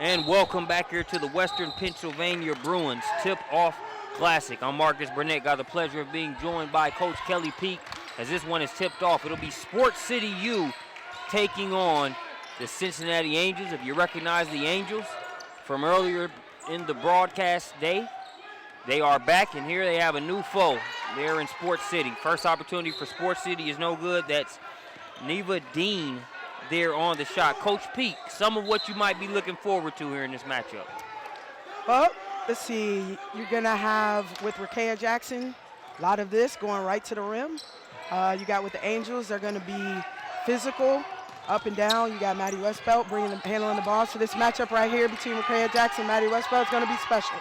And welcome back here to the Western Pennsylvania Bruins Tip-Off Classic. I'm Marcus Burnett. Got the pleasure of being joined by Coach Kelly Peak as this one is tipped off. It'll be Sports City U taking on the Cincinnati Angels. If you recognize the Angels from earlier in the broadcast day, they are back, and here they have a new foe. They're in Sports City. First opportunity for Sports City is no good. That's Neva Dean there on the shot. Coach Peak, some of what you might be looking forward to here in this matchup. Well, let's see. You're going to have, with Rakea Jackson, a lot of this going right to the rim. You got with the Angels, they're going to be physical, up and down. You got Maddie Westbelt handling the ball. So this matchup right here between Rakea Jackson and Maddie Westbelt is going to be special.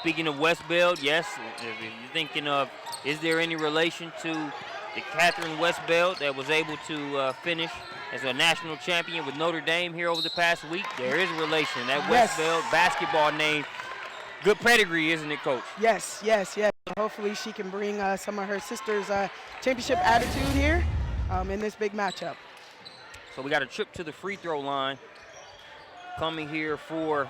Speaking of Westbelt, yes, if you're thinking of, is there any relation to the Catherine Westbelt that was able to finish as a national champion with Notre Dame here over the past week? There is a relation. That Yes. Westbelt basketball name, good pedigree, isn't it, Coach? Yes. Hopefully she can bring some of her sister's championship attitude here in this big matchup. So we got a trip to the free throw line coming here for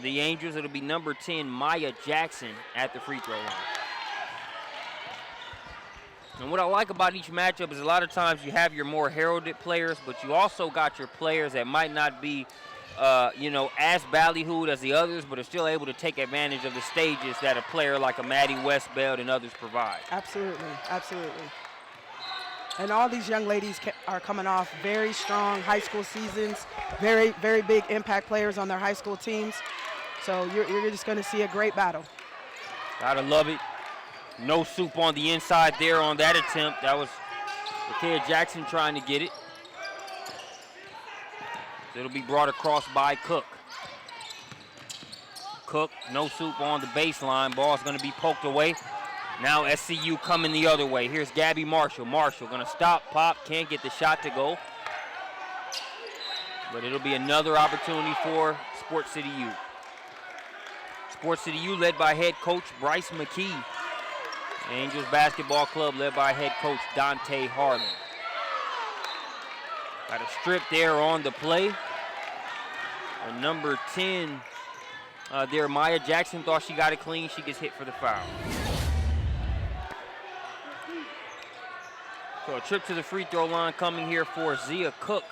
the Angels. It'll be number 10, Maya Jackson, at the free throw line. And what I like about each matchup is a lot of times you have your more heralded players, but you also got your players that might not be, as ballyhooed as the others, but are still able to take advantage of the stages that a player like a Maddie Westbelt and others provide. Absolutely. And all these young ladies are coming off very strong high school seasons, very, very big impact players on their high school teams. So you're just going to see a great battle. Gotta love it. No soup on the inside there on that attempt. That was Rakea Jackson trying to get it. So it'll be brought across by Cook. Cook, no soup on the baseline. Ball's going to be poked away. Now SCU coming the other way. Here's Gabby Marshall. Marshall going to stop, pop, can't get the shot to go. But it'll be another opportunity for Sports City U. Sports City U led by head coach Bryce McKee. Angels Basketball Club led by head coach Dante Harlan. Got a strip there on the play. And number 10 there, Maya Jackson, thought she got it clean. She gets hit for the foul. So a trip to the free throw line coming here for Zia Cook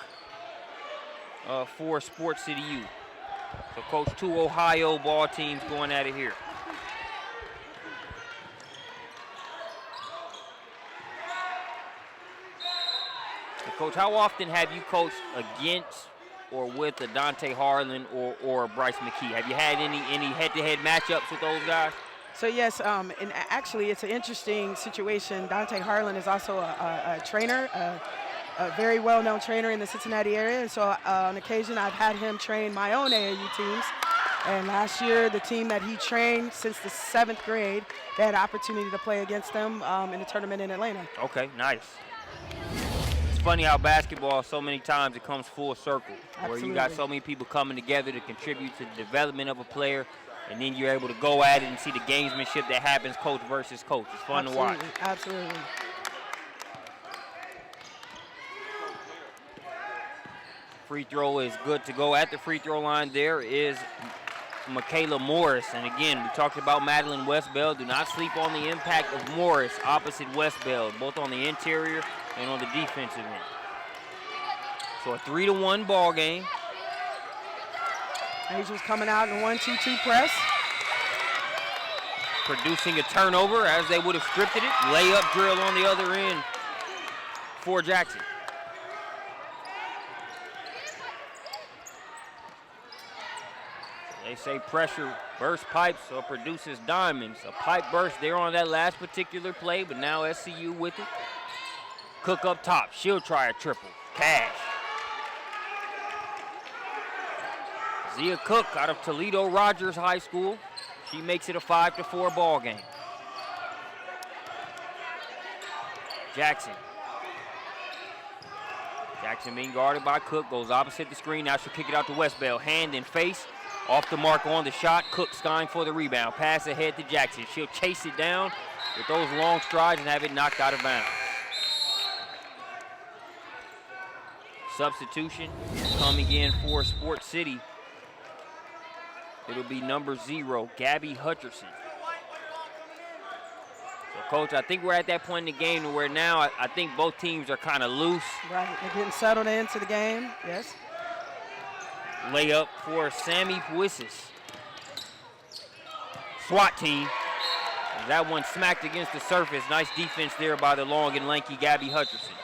for Sports City U. So Coach, two Ohio ball teams going at it here. Coach, how often have you coached against or with the Dante Harlan or Bryce McKee? Have you had any head-to-head matchups with those guys? So yes, and actually it's an interesting situation. Dante Harlan is also a trainer, a very well-known trainer in the Cincinnati area. And so on occasion I've had him train my own AAU teams. And last year, the team that he trained since the 7th grade, they had an opportunity to play against them in a tournament in Atlanta. Okay, nice. It's funny how basketball, so many times it comes full circle. Absolutely. Where you got so many people coming together to contribute to the development of a player, and then you're able to go at it and see the gamesmanship that happens coach versus coach. It's fun to watch. Absolutely. Free throw is good to go. At the free throw line there is Michaela Morris. And again, we talked about Madeline Westbelt. Do not sleep on the impact of Morris opposite Westbelt, both on the interior and on the defensive end. So a 3-1 ball game. Angels coming out in 1-2-2 press. Producing a turnover as they would have scripted it. Layup drill on the other end for Jackson. They say pressure bursts pipes or produces diamonds. A pipe burst there on that last particular play, but now SCU with it. Cook up top. She'll try a triple. Cash. Zia Cook out of Toledo Rogers High School. She makes it a 5-4 ball game. Jackson. Jackson being guarded by Cook. Goes opposite the screen. Now she'll kick it out to Westbelt. Hand and face. Off the mark on the shot. Cook skying for the rebound. Pass ahead to Jackson. She'll chase it down with those long strides and have it knocked out of bounds. substitution coming in for Sport City. It'll be number 0, Gabby Hutcherson. So, Coach, I think we're at that point in the game where now I think both teams are kind of loose. Right, they're getting settled into the game, yes. Layup for Sammy Puisis. SWAT team. That one smacked against the surface. Nice defense there by the long and lanky Gabby Hutcherson.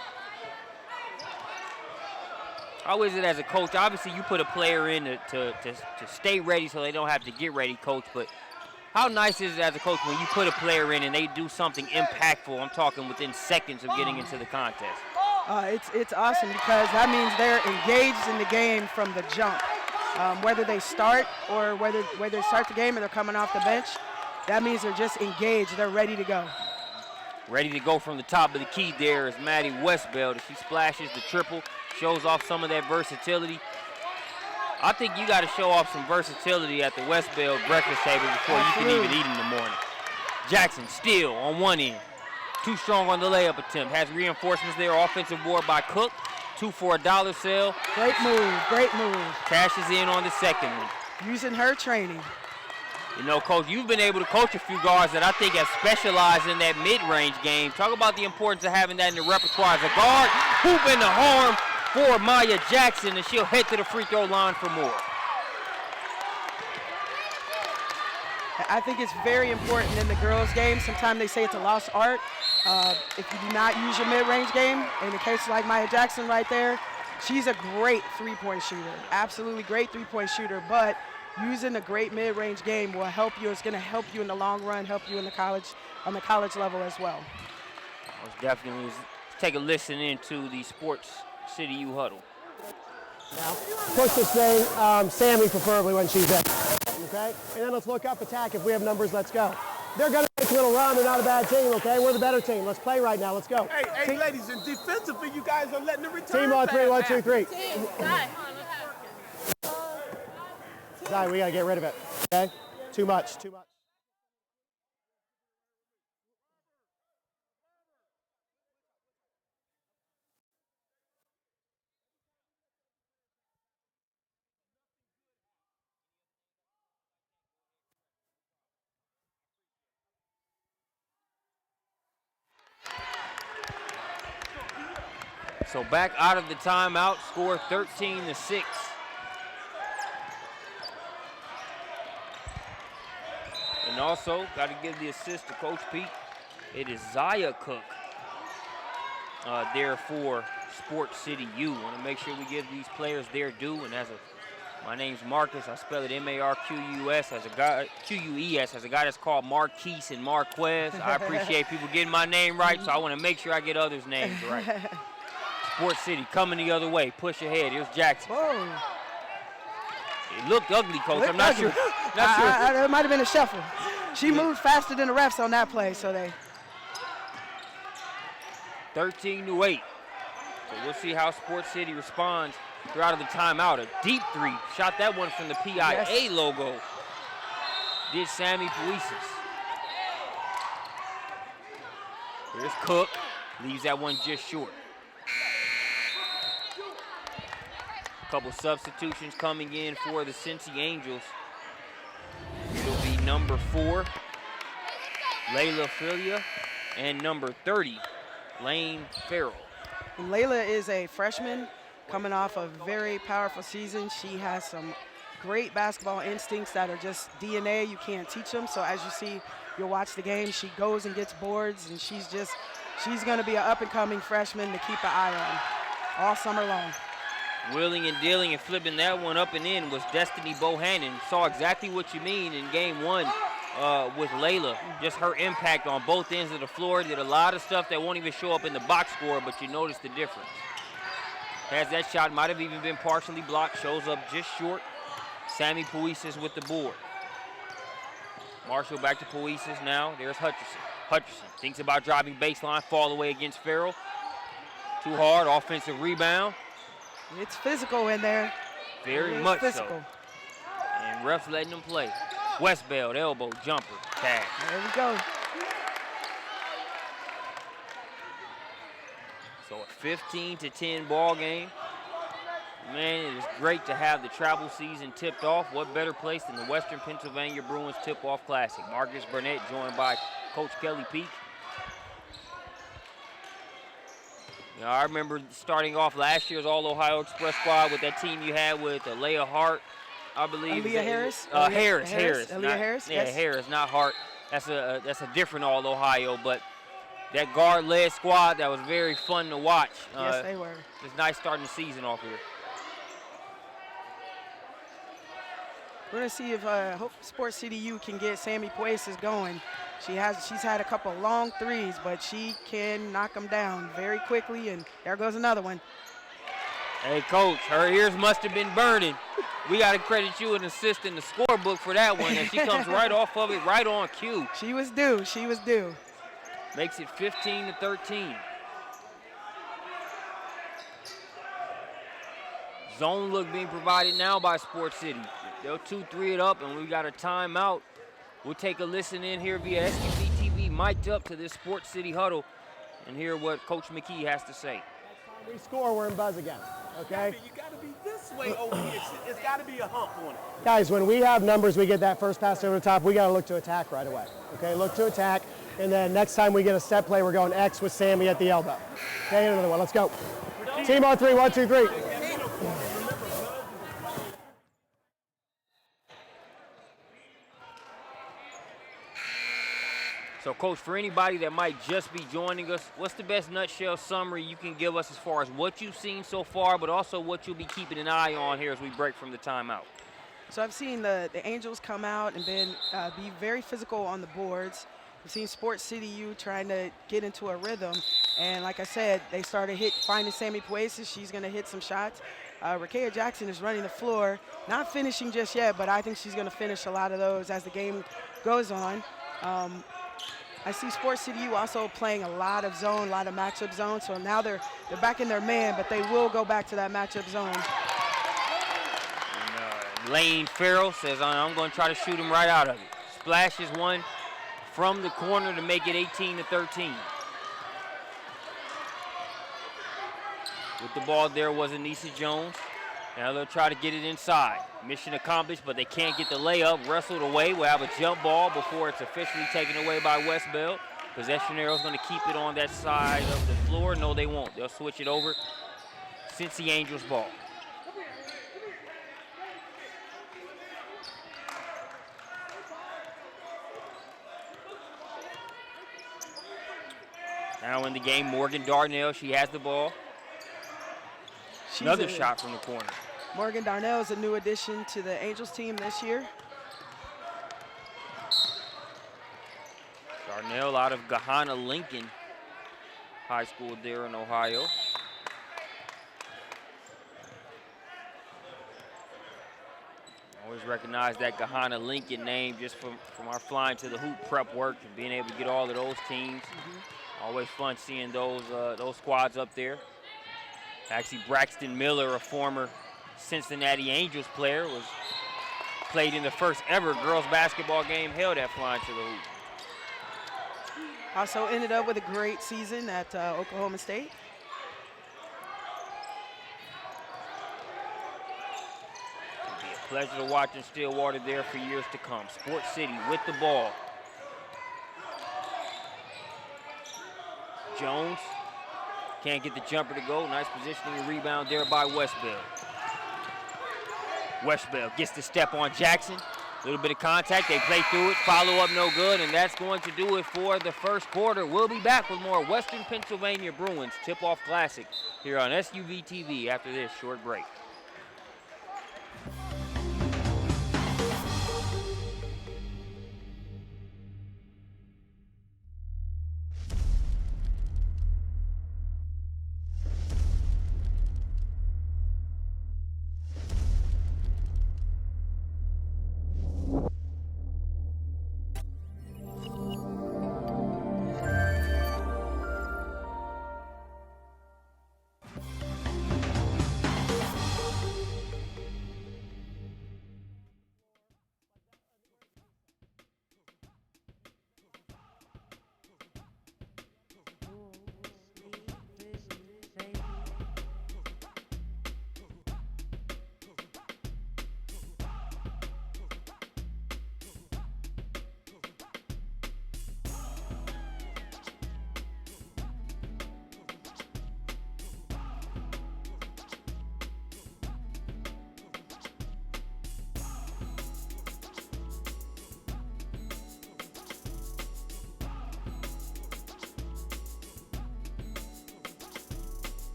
How is it as a coach? Obviously, you put a player in to stay ready so they don't have to get ready, Coach. But how nice is it as a coach when you put a player in and they do something impactful? I'm talking within seconds of getting into the contest. It's awesome because that means they're engaged in the game from the jump. Whether they start or whether they start the game and they're coming off the bench, that means they're just engaged. They're ready to go. Ready to go from the top of the key there is Maddie Westbeld. She splashes the triple, shows off some of that versatility. I think you got to show off some versatility at the Westbeld breakfast table before you can even eat in the morning. Jackson still on one end. Too strong on the layup attempt. Has reinforcements there. Offensive board by Cook. 2 for $1 sale. Great move, great move. Cashes in on the second one. Using her training. You know, Coach, you've been able to coach a few guards that I think have specialized in that mid-range game. Talk about the importance of having that in the repertoire. As a guard, hoop in the harm for Maya Jackson, and she'll head to the free throw line for more. I think it's very important in the girls' game. Sometimes they say it's a lost art. If you do not use your mid-range game, in the case like Maya Jackson right there, she's a great three-point shooter, absolutely great three-point shooter, but using a great mid-range game will help you. It's going to help you in the long run, help you in the college, on the college level as well. Most definitely. Let's take a listen into the Sports City U huddle. Now, push this thing, Sammy preferably when she's in. Okay? And then let's look up, attack. If we have numbers, let's go. They're going to make a little run. They're not a bad team, okay? We're the better team. Let's play right now. Let's go. Hey, ladies, and defensively, you guys are letting the return. Team on 3, 1, 2, 3. Zai, we got to get rid of it, okay? Too much. So back out of the timeout, score 13-6. And also, got to give the assist to Coach Pete. It is Zaya Cook there for Sport City U. Want to make sure we give these players their due. And my name's Marcus. I spell it M-A-R-Q-U-S as a guy, Q-U-E-S as a guy that's called Marquise and Marquez. I appreciate people getting my name right, so I want to make sure I get others' names right. Sport City coming the other way. Push ahead. Here's Jackson. Whoa. It looked ugly, Coach. I'm not sure. It might have been a shuffle. She moved faster than the refs on that play, so they. 13-8. So we'll see how Sport City responds throughout the timeout. A deep three. Shot that one from the PIA logo. Did Sammy Puisis. Here's Cook. Leaves that one just short. Couple substitutions coming in for the Cincy Angels. It'll be number 4, Layla Filia, and number 30, Lane Farrell. Layla is a freshman coming off a very powerful season. She has some great basketball instincts that are just DNA. You can't teach them. So as you see, you'll watch the game. She goes and gets boards, and she's going to be an up-and-coming freshman to keep an eye on all summer long. Wheeling and dealing and flipping that one up and in was Destiny Bohannon. Saw exactly what you mean in game 1 with Layla. Just her impact on both ends of the floor. Did a lot of stuff that won't even show up in the box score, but you notice the difference. Has that shot, might have even been partially blocked, shows up just short. Sammy Puisis with the board. Marshall back to Puisis now. There's Hutcherson. Hutcherson thinks about driving baseline, fall away against Farrell. Too hard, offensive rebound. It's physical in there. Very much so. And refs letting them play. Westbeld, elbow, jumper, tag. There we go. So a 15-10 ball game. Man, it is great to have the travel season tipped off. What better place than the Western Pennsylvania Bruins Tip-Off Classic? Marcus Burnett joined by Coach Kelly Peak. You know, I remember starting off last year's All-Ohio Express squad with that team you had with Aaliyah Hart, I believe. Aaliyah Harris? Harris. Aaliyah Harris? Yeah, Yes. Harris, not Hart. That's a different All-Ohio, but that guard-led squad, that was very fun to watch. Yes, they were. It's nice starting the season off here. We're going to see if Hope Sports City U can get Sammy Pueses going. She's had a couple long threes, but she can knock them down very quickly, and there goes another one. Hey, Coach, her ears must have been burning. We got to credit you an assist in the scorebook for that one, and she comes right off of it, right on cue. She was due. She was due. Makes it 15-13. Zone look being provided now by Sports City. They'll 2-3 it up, and we got a timeout. We'll take a listen in here via SUV TV, mic'd up to this Sports City huddle, and hear what Coach McKee has to say. Next time we score, we're in buzz again, okay? You got to be this way over here. It's got to be a hump on it. Guys, when we have numbers, we get that first pass over the top, we got to look to attack right away, okay? Look to attack, and then next time we get a set play, we're going X with Sammy at the elbow. Okay, another one, let's go. Team on three, 1, 2, 3. So, Coach, for anybody that might just be joining us, what's the best nutshell summary you can give us as far as what you've seen so far, but also what you'll be keeping an eye on here as we break from the timeout? So I've seen the Angels come out and be very physical on the boards. I've seen Sports City U trying to get into a rhythm. And like I said, they started finding Sammy Pueses. She's going to hit some shots. Rakea Jackson is running the floor, not finishing just yet, but I think she's going to finish a lot of those as the game goes on. I see Sports City U also playing a lot of zone, a lot of matchup zone. So now they're back in their man, but they will go back to that matchup zone. And, Lane Farrell says, I'm going to try to shoot him right out of it. Splashes one from the corner to make it 18-13. With the ball there was Anissa Jones. Now they'll try to get it inside. Mission accomplished, but they can't get the layup. Wrestled away. We'll have a jump ball before it's officially taken away by West Bell. Possession arrow is going to keep it on that side of the floor. No, they won't. They'll switch it over. Cincy Angels ball. Now in the game, Morgan Darnell. She has the ball. Another shot from the corner. Morgan Darnell is a new addition to the Angels team this year. Darnell out of Gahanna Lincoln High School there in Ohio. Always recognize that Gahanna Lincoln name just from our flying to the hoop prep work and being able to get all of those teams. Always fun seeing those squads up there. Actually, Braxton Miller, a former Cincinnati Angels player, played in the first ever girls basketball game held at Flying to the Hoop. Also ended up with a great season at Oklahoma State. It'll be a pleasure to watch in Stillwater there for years to come. Sports City with the ball. Jones can't get the jumper to go. Nice positioning and rebound there by West Bell. West Bell gets the step on Jackson. A little bit of contact. They play through it. Follow up no good, and that's going to do it for the first quarter. We'll be back with more Western Pennsylvania Bruins Tip-Off Classic here on SUV TV after this short break.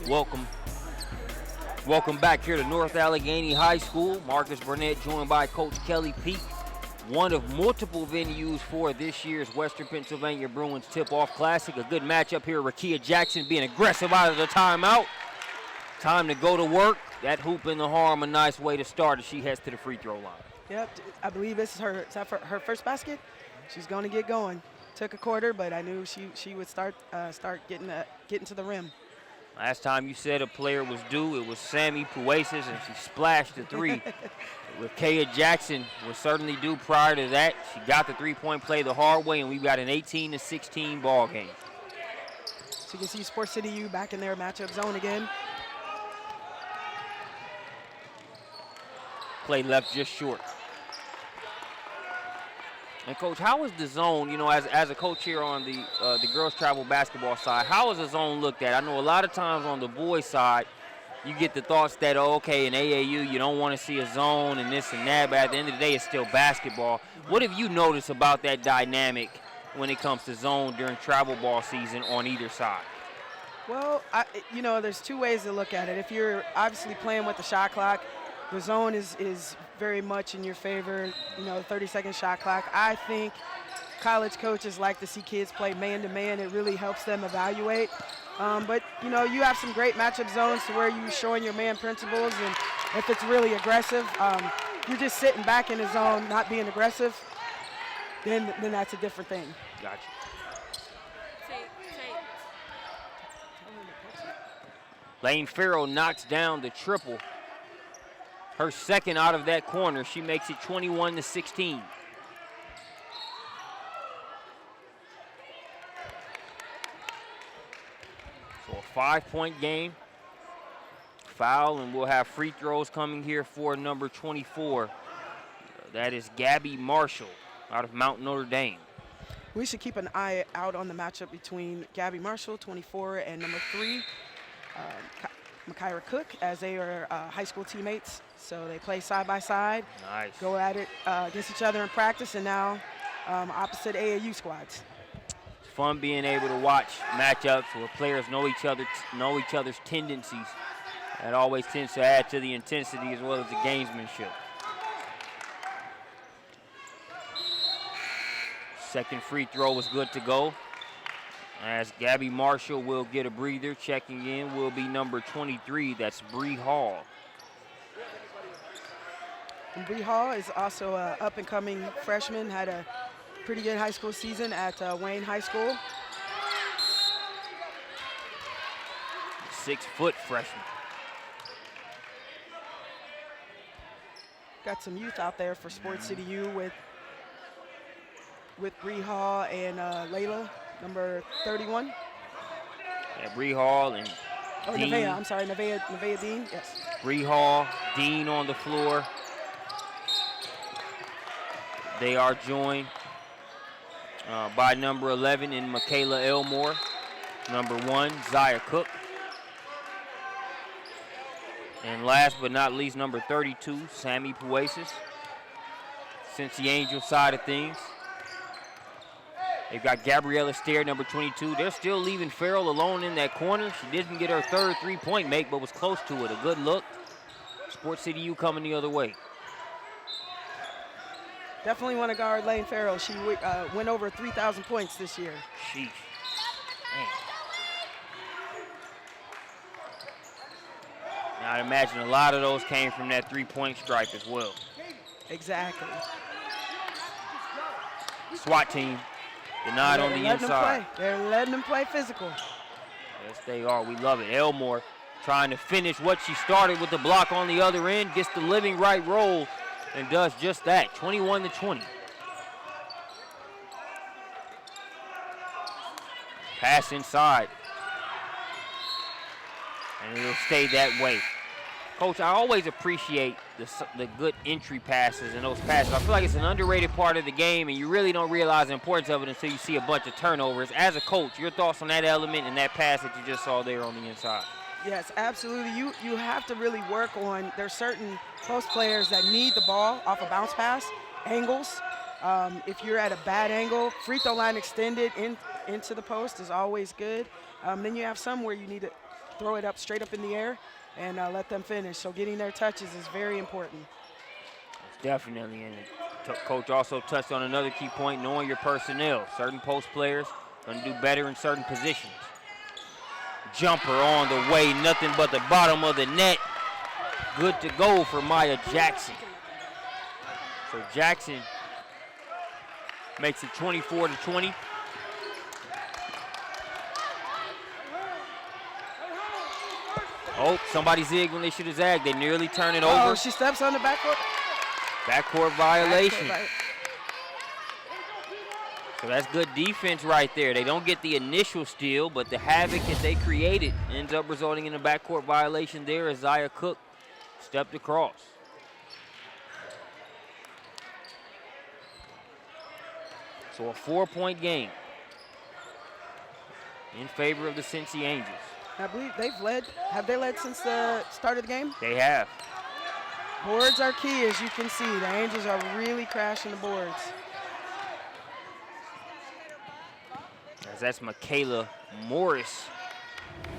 Welcome back here to North Allegheny High School. Marcus Burnett joined by Coach Kelly Peak. One of multiple venues for this year's Western Pennsylvania Bruins Tip-Off Classic. A good matchup here. Rakia Jackson being aggressive out of the timeout. Time to go to work. That hoop in the arm, a nice way to start as she heads to the free throw line. Yep, I believe this is her first basket. She's going to get going. Took a quarter, but I knew she would start getting to the rim. Last time you said a player was due, it was Sammy Puesis, and she splashed the three. Rakia Jackson was certainly due prior to that. She got the three-point play the hard way, and we've got an 18-16 ball game. So you can see Sports City U back in their matchup zone again. Play left just short. And Coach, how is the zone, you know, as a coach here on the girls travel basketball side, how is the zone looked at? I know a lot of times on the boys side, you get the thoughts that, oh, okay, in AAU, you don't want to see a zone and this and that, but at the end of the day, it's still basketball. What have you noticed about that dynamic when it comes to zone during travel ball season on either side? Well, you know, there's two ways to look at it. If you're obviously playing with the shot clock, the zone is very much in your favor, you know, 30-second shot clock. I think college coaches like to see kids play man-to-man. It really helps them evaluate. But, you know, you have some great matchup zones to where you're showing your man principles, and if it's really aggressive, you're just sitting back in the zone, not being aggressive, then that's a different thing. Gotcha. Lane Farrell knocks down the triple. Her second out of that corner. She makes it 21-16. So a 5-point game. Foul, and we'll have free throws coming here for number 24. That is Gabby Marshall out of Mount Notre Dame. We should keep an eye out on the matchup between Gabby Marshall, 24, and number 3, Makaira Cook, as they are high school teammates. So they play side by side. Nice. Go at it against each other in practice, and now opposite AAU squads. It's fun being able to watch matchups where players know each other's tendencies. That always tends to add to the intensity as well as the gamesmanship. Second free throw was good to go. As Gabby Marshall will get a breather. Checking in will be number 23. That's Bree Hall. And Bree Hall is also an up-and-coming freshman. Had a pretty good high school season at Wayne High School. 6-foot freshman. Got some youth out there for Sports City U with Bree Hall and Layla, number 31. Yeah, Bree Hall and Dean. Nevaeh, I'm sorry, Nevaeh Dean, yes. Bree Hall, Dean on the floor. They are joined by number 11 in Michaela Elmore. Number 1, Zaya Cook. And last but not least, number 32, Sammy Puesis. Cincy Angel side of things. They've got Gabriella Stair, number 22. They're still leaving Farrell alone in that corner. She didn't get her third three-point make, but was close to it. A good look. Sports City U coming the other way. Definitely want to guard Lane Farrell. She went over 3,000 points this year. Sheesh. Man. Now, I'd imagine a lot of those came from that three-point strike as well. Exactly. SWAT team denied on the inside. They're letting them play physical. Yes, they are. We love it. Elmore trying to finish what she started with the block on the other end, gets the living right roll, and does just that, 21-20. Pass inside. And it'll stay that way. Coach, I always appreciate the good entry passes and those passes. I feel like it's an underrated part of the game, and you really don't realize the importance of it until you see a bunch of turnovers. As a coach, your thoughts on that element and that pass that you just saw there on the inside? Yes, absolutely. You have to really work on, there's certain post players that need the ball off a bounce pass, angles. If you're at a bad angle, free throw line extended into the post is always good. Then you have some where you need to throw it up straight up in the air and let them finish. So getting their touches is very important. Definitely, and Coach also touched on another key point, knowing your personnel. Certain post players going to do better in certain positions. Jumper on the way, nothing but the bottom of the net. Good to go for Maya Jackson. So Jackson makes it 24-20. Oh, somebody zigged when they should have zagged. They nearly turn it over. Oh, she steps on the backcourt. Backcourt violation. So that's good defense right there. They don't get the initial steal, but the havoc that they created ends up resulting in a backcourt violation there as Zaya Cook stepped across. So a 4-point game in favor of the Cincy Angels. I believe they've led. Have they led since the start of the game? They have. Boards are key, as you can see. The Angels are really crashing the boards. As that's Michaela Morris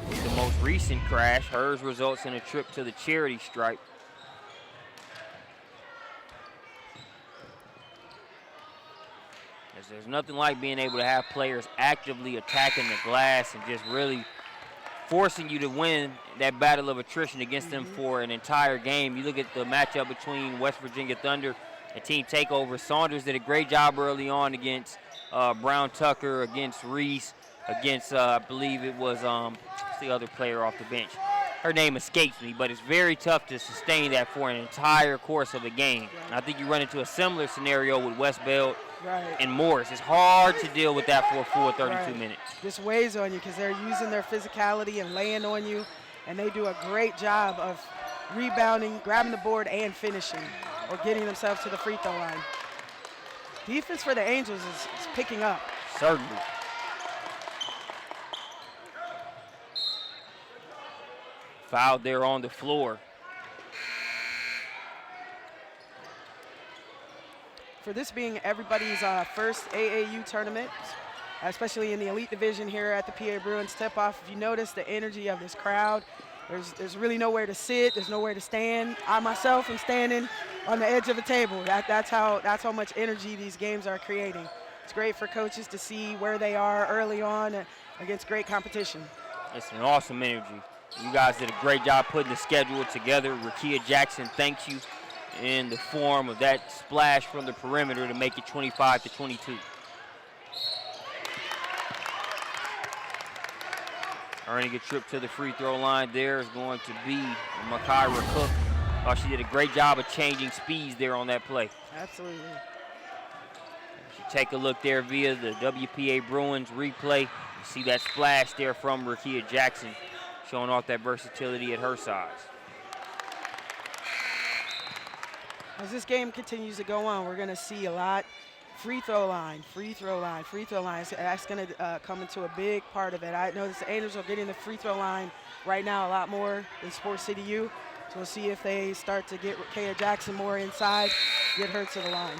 with the most recent crash. Hers results in a trip to the charity stripe. As there's nothing like being able to have players actively attacking the glass and just really forcing you to win that battle of attrition against them for an entire game. You look at the matchup between West Virginia Thunder and Team Takeover. Saunders did a great job early on against Brown Tucker, against Reese, against, I believe it was what's the other player off the bench. Her name escapes me, but it's very tough to sustain that for an entire course of a game. Right. And I think you run into a similar scenario with West Bell and Morris. It's hard to deal with that for a full 32 minutes. This weighs on you because they're using their physicality and laying on you, and they do a great job of rebounding, grabbing the board, and finishing, or getting themselves to the free throw line. Defense for the Angels is picking up. Certainly. Fouled there on the floor. For this being everybody's first AAU tournament, especially in the elite division here at the PA Bruins tip-off, if you notice the energy of this crowd, there's really nowhere to sit, there's nowhere to stand. I myself am standing on the edge of a table. That's how much energy these games are creating. It's great for coaches to see where they are early on against great competition. It's an awesome energy. You guys did a great job putting the schedule together. Rakia Jackson thanks you in the form of that splash from the perimeter to make it 25-22. Earning a trip to the free throw line there is going to be Makaira Cook. Oh, she did a great job of changing speeds there on that play. Absolutely. If you take a look there via the WPA Bruins replay, you see that splash there from Rakia Jackson, showing off that versatility at her size. As this game continues to go on, we're going to see a lot free throw line, free throw line, free throw line. That's going to come into a big part of it. I notice the Angels are getting the free throw line right now a lot more than Sports City U. So we'll see if they start to get Kaya Jackson more inside, get her to the line.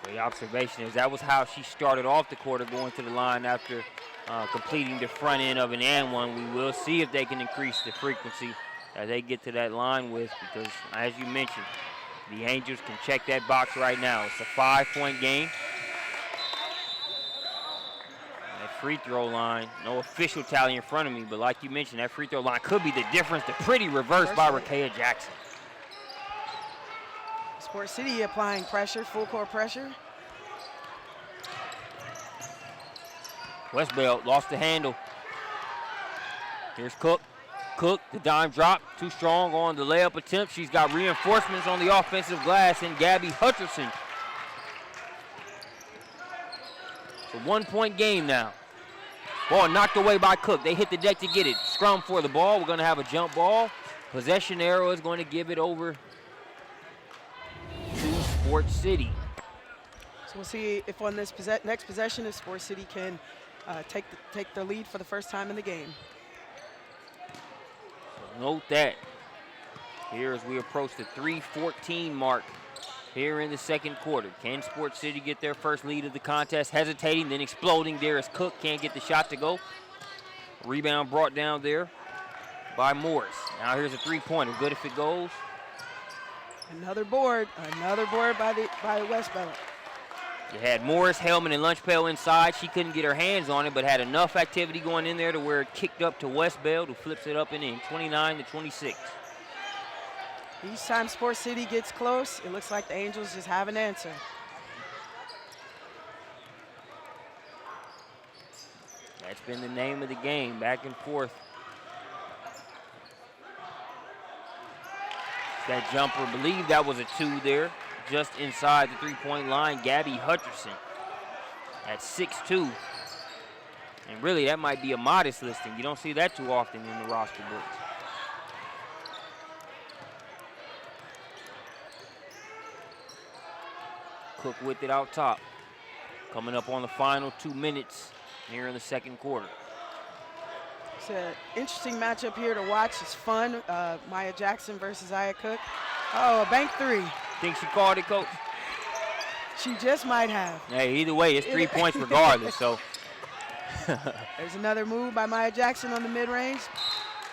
The observation is that was how she started off the quarter, going to the line after completing the front end of an and one. We will see if they can increase the frequency that they get to that line with, because as you mentioned, the Angels can check that box right now. It's a 5-point game. And that free throw line, no official tally in front of me, but like you mentioned, that free throw line could be the difference. The pretty reverse by Rakia Jackson. Sports City applying pressure, full court pressure. Westbell lost the handle. Here's Cook. Cook, the dime drop, too strong on the layup attempt. She's got reinforcements on the offensive glass in Gabby Hutcherson. It's a 1-point game now. Ball knocked away by Cook. They hit the deck to get it. Scrum for the ball. We're going to have a jump ball. Possession arrow is going to give it over to Sports City. So we'll see if on this next possession, if Sports City can take the lead for the first time in the game. Note that here as we approach the 3:14 mark here in the second quarter. Can Sports City get their first lead of the contest? Hesitating, then exploding there as Cook can't get the shot to go. Rebound brought down there by Morris. Now here's a three-pointer. Good if it goes. Another board by West Belt. You had Morris, Hellman, and Lunchpail inside. She couldn't get her hands on it, but had enough activity going in there to where it kicked up to West Belt, who flips it up and in, 29-26. Each time Sports City gets close, it looks like the Angels just have an answer. That's been the name of the game, back and forth. That jumper, I believe that was a 2 there, just inside the three-point line. Gabby Hutcherson at 6'2". And really, that might be a modest listing. You don't see that too often in the roster books. Cook with it out top. Coming up on the final 2 minutes here in the second quarter. It's an interesting matchup here to watch. It's fun. Maya Jackson versus Aya Cook. Oh, a bank three. Think she called it, Coach? She just might have. Hey, either way, it's 3 points regardless, so. There's another move by Maya Jackson on the mid-range.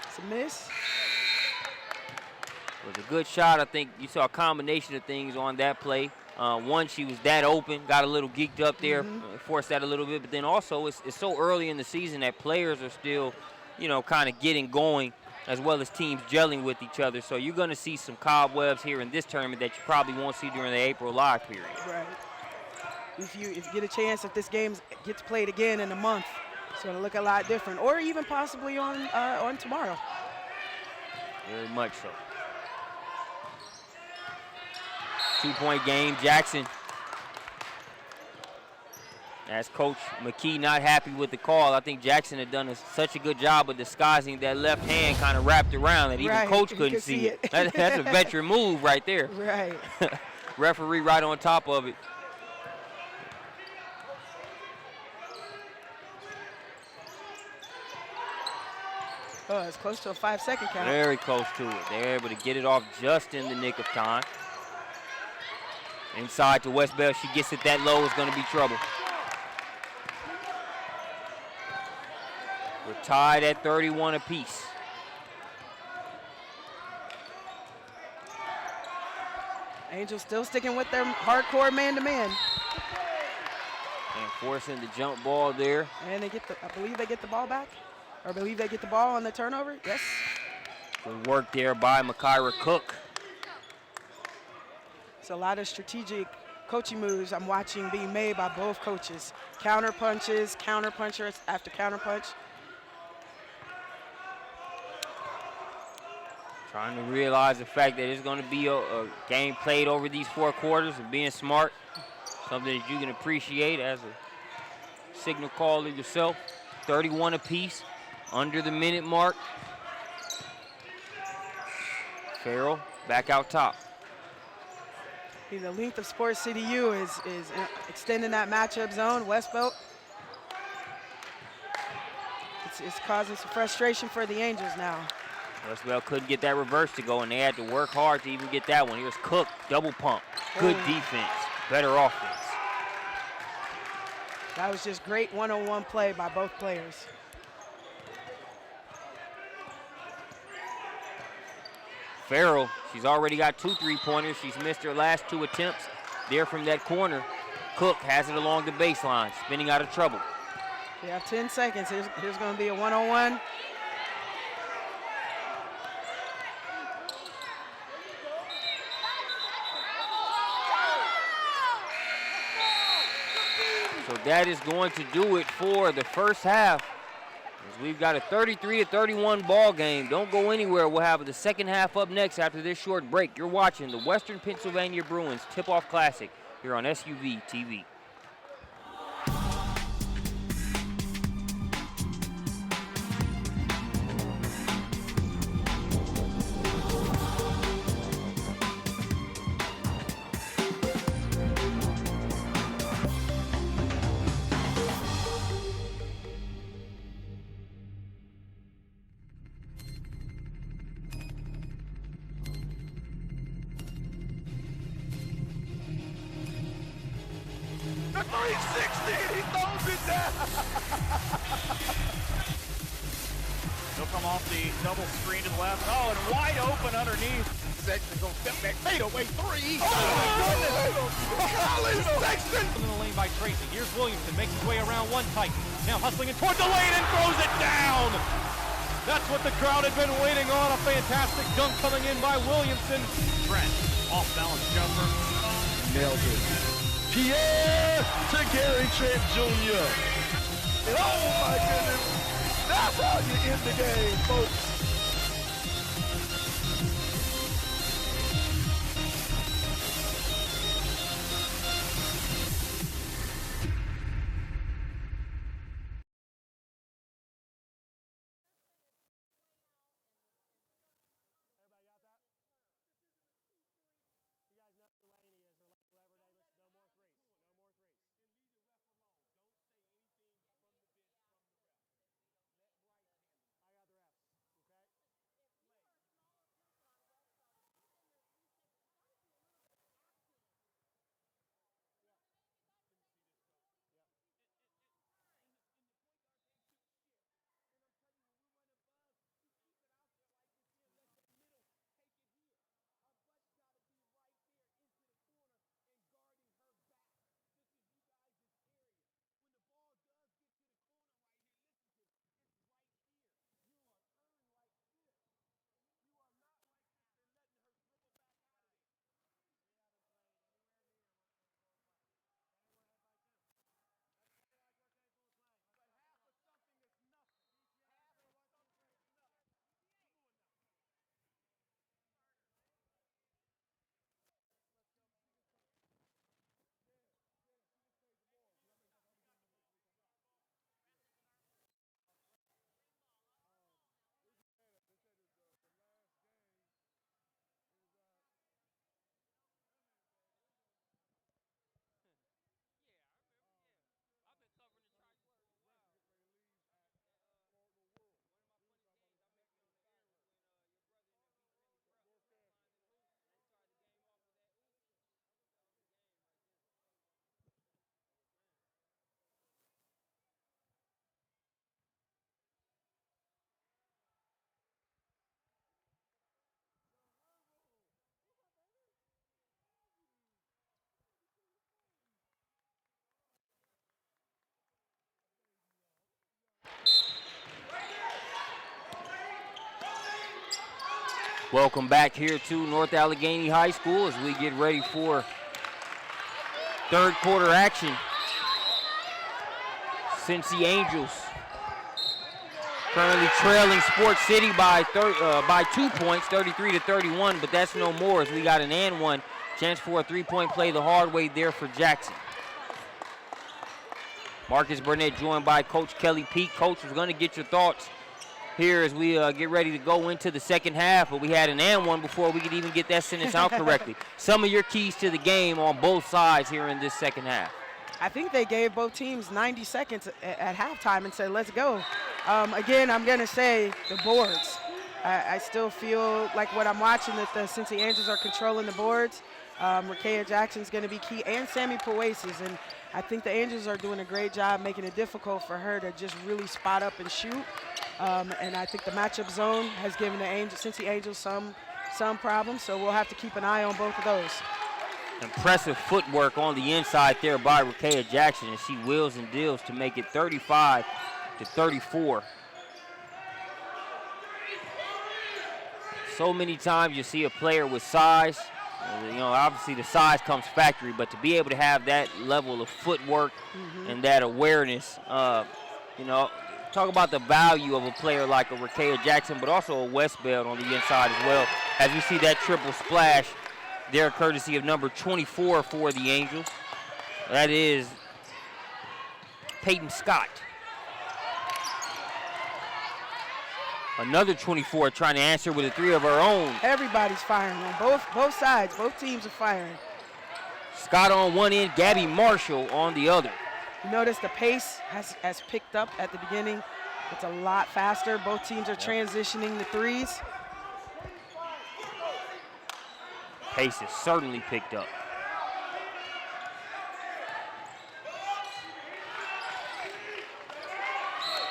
It's a miss. It was a good shot. I think you saw a combination of things on that play. One, she was that open, got a little geeked up there, forced that a little bit. But then also, it's so early in the season that players are still, you know, kind of getting going, as well as teams gelling with each other. So you're going to see some cobwebs here in this tournament that you probably won't see during the April live period. Right. If you get a chance, if this game gets played again in a month, it's going to look a lot different, or even possibly on tomorrow. Very much so. 2-point game, Jackson. As Coach McKee not happy with the call, I think Jackson had done such a good job of disguising that left hand kind of wrapped around that even Coach couldn't see it. That's a veteran move right there. Right. Referee right on top of it. Oh, it's close to a 5-second count. Very close to it. They're able to get it off just in the nick of time. Inside to West Bell. She gets it that low. It's going to be trouble. We're tied at 31 apiece. Angels still sticking with their hardcore man-to-man. And forcing the jump ball there. And they get I believe they get the ball back. Or I believe they get the ball on the turnover. Yes. Good work there by Makira Cook. It's a lot of strategic coaching moves I'm watching being made by both coaches. Counter punches, counter punchers after counter punch. Trying to realize the fact that it's going to be a game played over these 4 quarters and being smart. Something that you can appreciate as a signal caller yourself. 31 apiece, under the minute mark. Farrell back out top. The length of Sports City U is extending that matchup zone. West Belt. It's causing some frustration for the Angels now. West Belt couldn't get that reverse to go, and they had to work hard to even get that one. Here's Cook, double pump. Good defense, better offense. That was just great one-on-one play by both players. Farrell, she's already got 2 3-pointers. She's missed her last 2 attempts there from that corner. Cook has it along the baseline, spinning out of trouble. We have 10 seconds. Here's going to be a one-on-one. So that is going to do it for the first half. As we've got a 33-31 ball game. Don't go anywhere. We'll have the second half up next after this short break. You're watching the Western Pennsylvania Bruins Tip-Off Classic here on SUV TV. come off the double screen to the left. Oh, and wide open underneath. Sexton gonna step back, fade away three. Oh my goodness! Colin Sexton! In the lane by Tracy. Here's Williamson, makes his way around one tight. Now hustling it toward the lane and throws it down. That's what the crowd had been waiting on. A fantastic dunk coming in by Williamson. Trent, off balance jumper. Nailed it. Pierre to Gary Trent Jr. And oh my goodness, that's how you end the game, folks. Welcome back here to North Allegheny High School as we get ready for third quarter action. Cincy Angels currently trailing Sports City by 2 points, 33-31, but that's no more as we got an and one. Chance for a three-point play the hard way there for Jackson. Marcus Burnett joined by Coach Kelly Peak. Coach, was going to get your thoughts here as we get ready to go into the second half, but we had an and one before we could even get that sentence out correctly. Some of your keys to the game on both sides here in this second half. I think they gave both teams 90 seconds at halftime and said, let's go. Again, I'm going to say the boards. I still feel like what I'm watching that the Cincy Angels are controlling the boards. Rakea Jackson's going to be key, and Sammy Poasis. And I think the Angels are doing a great job making it difficult for her to just really spot up and shoot. And I think the matchup zone has given the Cincy Angels some problems, so we'll have to keep an eye on both of those. Impressive footwork on the inside there by Rakea Jackson, and she wheels and deals to make it 35-34. So many times you see a player with size. You know, obviously the size comes factory, but to be able to have that level of footwork and that awareness, you know, talk about the value of a player like a Rakea Jackson, but also a Westbeld on the inside as well. As we see that triple splash there, courtesy of number 24 for the Angels. That is Peyton Scott. Another 24 trying to answer with a three of her own. Everybody's firing on both sides. Both teams are firing. Scott on one end, Gabby Marshall on the other. You notice the pace has picked up at the beginning. It's a lot faster. Both teams are transitioning the threes. Pace has certainly picked up.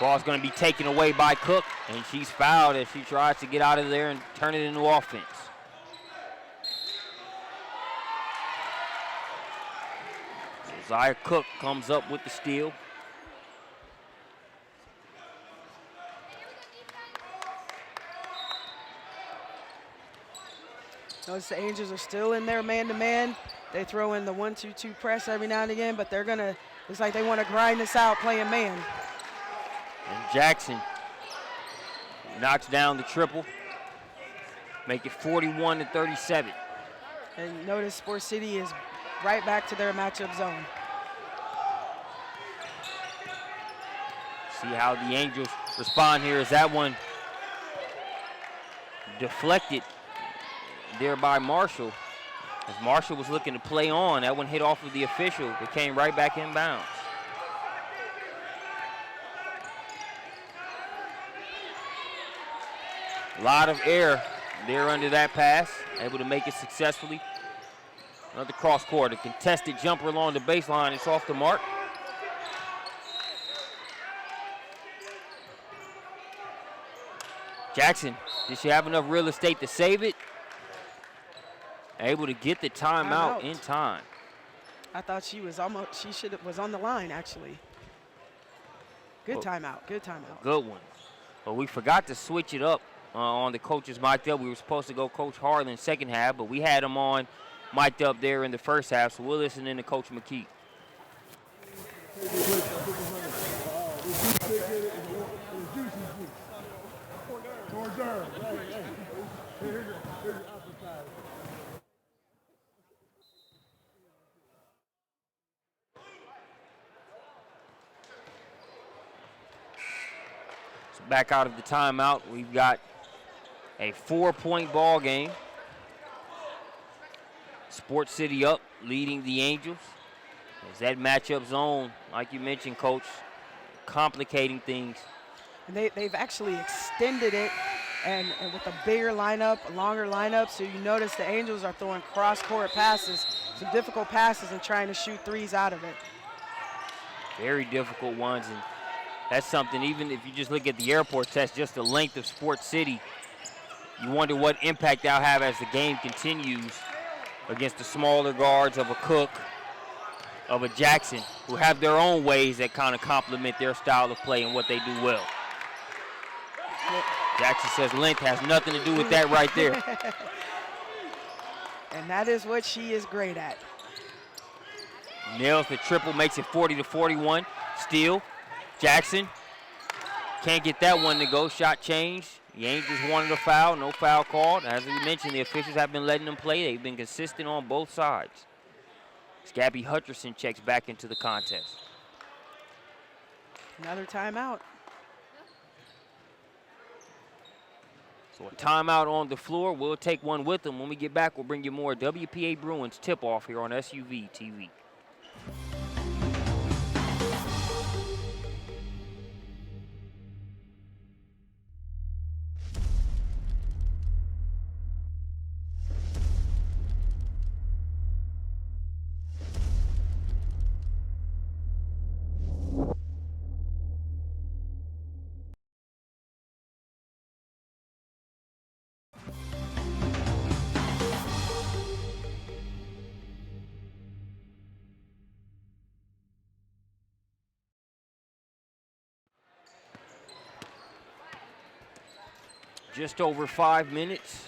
Ball's going to be taken away by Cook, and she's fouled as she tries to get out of there and turn it into offense. So Zaya Cook comes up with the steal. Notice the Angels are still in there man-to-man. They throw in the 1-2-2 press every now and again, but they're gonna, looks like they want to grind this out playing man. And Jackson knocks down the triple, make it 41-37. And notice Sports City is right back to their matchup zone. See how the Angels respond here as that one deflected there by Marshall. As Marshall was looking to play on, that one hit off of the official. It came right back in bounds. A lot of air there under that pass, able to make it successfully. Another cross court, a contested jumper along the baseline. It's off the mark. Jackson, did she have enough real estate to save it? Able to get the timeout in time. I thought she was was on the line actually. Good timeout, good timeout. Good one. But we forgot to switch it up on the coaches mic'd up. We were supposed to go Coach Harlan second half, but we had him on mic'd up there in the first half, so we'll listen in to Coach McKee. So back out of the timeout, we've got a 4-point ball game. Sports City up, leading the Angels. As that matchup zone, like you mentioned, Coach, complicating things. And they've actually extended it and with a bigger lineup, a longer lineup. So you notice the Angels are throwing cross-court passes, some difficult passes, and trying to shoot threes out of it. Very difficult ones, and that's something, even if you just look at the airport test, just the length of Sports City, you wonder what impact they'll have as the game continues against the smaller guards of a Cook, of a Jackson, who have their own ways that kind of complement their style of play and what they do well. Jackson says length has nothing to do with that right there. And that is what she is great at. Nails the triple, makes it 40-41. Steal. Jackson can't get that one to go. Shot change. The Angels wanted a foul. No foul called. As we mentioned, the officials have been letting them play. They've been consistent on both sides. Gabby Hutcherson checks back into the contest. Another timeout. So a timeout on the floor. We'll take one with them. When we get back, we'll bring you more WPA Bruins tip-off here on SUV TV. Just over 5 minutes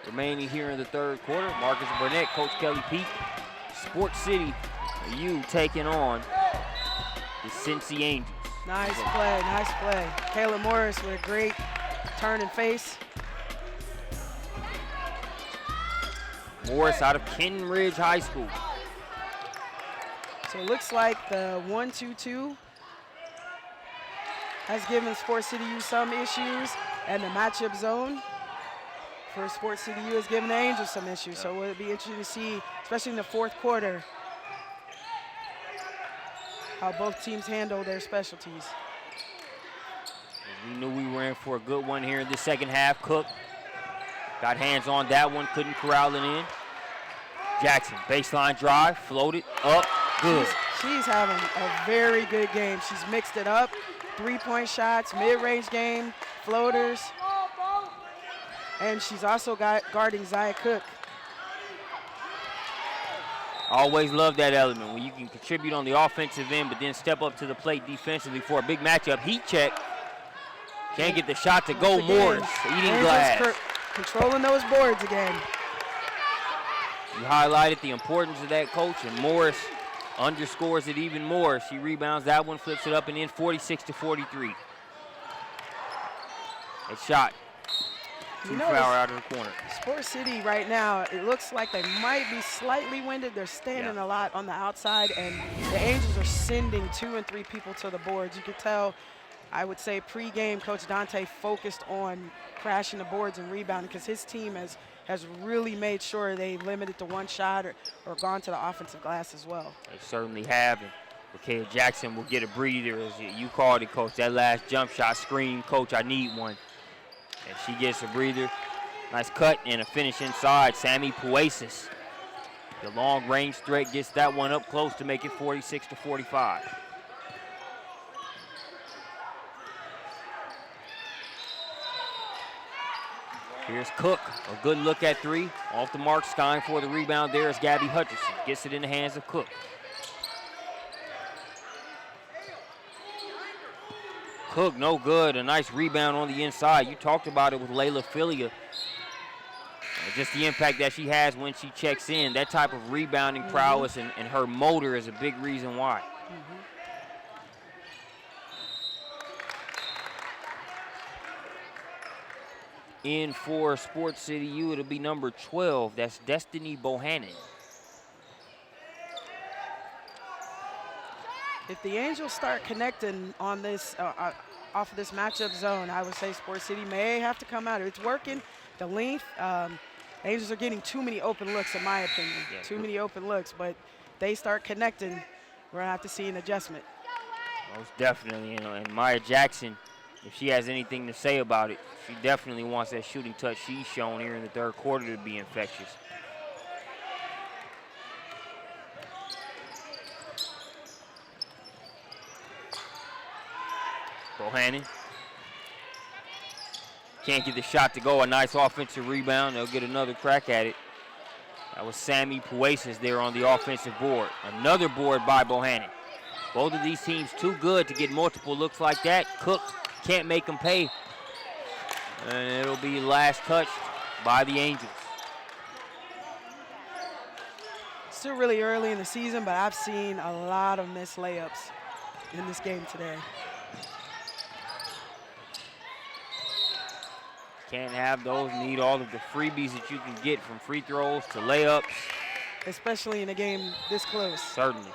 remaining here in the third quarter. Marcus Burnett, Coach Kelly Peak. Sports City U taking on the Cincy Angels. Nice play, nice play. Kayla Morris with a great turn and face. Morris out of Kenton Ridge High School. So it looks like the 1-2-2 has given Sports City U some issues, and the matchup zone for Sports City U has given the Angels some issues. So it'll be interesting to see, especially in the fourth quarter, how both teams handle their specialties. We knew we were in for a good one here in the second half. Cook got hands on that one, couldn't corral it in. Jackson, baseline drive, floated up, good. She's having a very good game. She's mixed it up. three-point shots, mid-range game, floaters. And she's also guarding Zaya Cook. Always love that element when you can contribute on the offensive end, but then step up to the plate defensively for a big matchup. Heat check. Can't get the shot to go. Morris eating glass. Controlling those boards again. You highlighted the importance of that, Coach, and Morris underscores it even more. She rebounds that one, flips it up, and in 46-43. A shot. Too far out of the corner. Sports City right now, it looks like they might be slightly winded. They're standing a lot on the outside, and the Angels are sending 2 and 3 people to the boards. You could tell, I would say, pre-game, Coach Dante focused on crashing the boards and rebounding because his team has really made sure they limited to one shot or gone to the offensive glass as well. They certainly have. And Rakea Jackson will get a breather, as you called it, Coach. That last jump shot screamed, Coach, I need one. And she gets a breather. Nice cut and a finish inside. Sammy Puesis, the long-range threat, gets that one up close to make it 46-45. Here's Cook, a good look at three. Off the mark, skying for the rebound there is Gabby Hutcherson. Gets it in the hands of Cook. Cook, no good. A nice rebound on the inside. You talked about it with Layla Filia. Just the impact that she has when she checks in. That type of rebounding prowess and her motor is a big reason why. In for Sports City U, it'll be number 12. That's Destiny Bohannon. If the Angels start connecting on this, off of this matchup zone, I would say Sports City may have to come out. It's working, the length. Angels are getting too many open looks, in my opinion. Yeah. Too many open looks, but they start connecting, we're gonna have to see an adjustment. Most definitely, and Maya Jackson, if she has anything to say about it, she definitely wants that shooting touch she's shown here in the third quarter to be infectious. Bohannon can't get the shot to go. A nice offensive rebound. They'll get another crack at it. That was Sammy Puesis there on the offensive board. Another board by Bohannon. Both of these teams too good to get multiple looks like that. Cook can't make them pay. And it'll be last touched by the Angels. Still really early in the season, but I've seen a lot of missed layups in this game today. Can't have those. Need all of the freebies that you can get, from free throws to layups. Especially in a game this close. Certainly.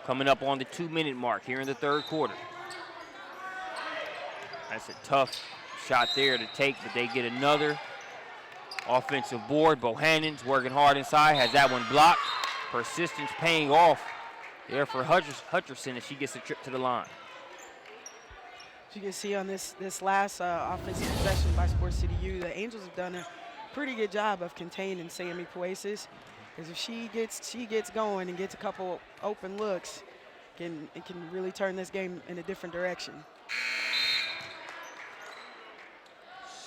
Coming up on the 2-minute mark here in the third quarter. That's a tough shot there to take, but they get another offensive board. Bohannon's working hard inside, has that one blocked. Persistence paying off there for Hutcherson as she gets a trip to the line. As you can see on this last offensive possession by Sports City U, the Angels have done a pretty good job of containing Sammy Puesis. Because if she gets going and gets a couple open looks, it can really turn this game in a different direction.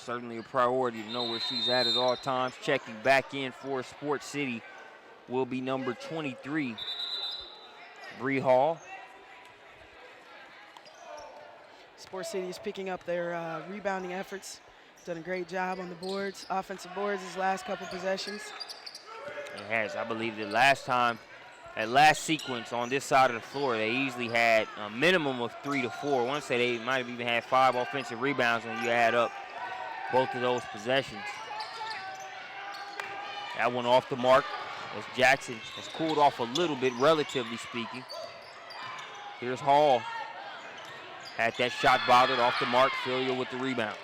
Certainly a priority to know where she's at all times. Checking back in for Sports City will be number 23, Bree Hall. Sports City is picking up their rebounding efforts. Done a great job on the boards, offensive boards, his last couple possessions. It has. I believe the last time, that last sequence on this side of the floor, they easily had a minimum of 3 to 4. I want to say they might have even had 5 offensive rebounds when you add up both of those possessions. That one off the mark as Jackson has cooled off a little bit, relatively speaking. Here's Hall. Had that shot bothered, off the mark. Filia with the rebound.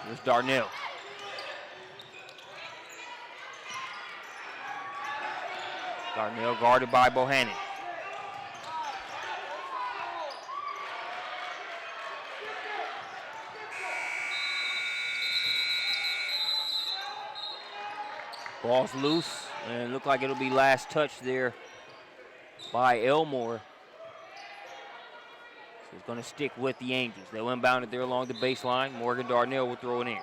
Here's Darnell. Darnell guarded by Bohannon. Ball's loose, and look like it'll be last touch there by Elmore. So it's going to stick with the Angels. They'll inbound it there along the baseline. Morgan Darnell will throw it in.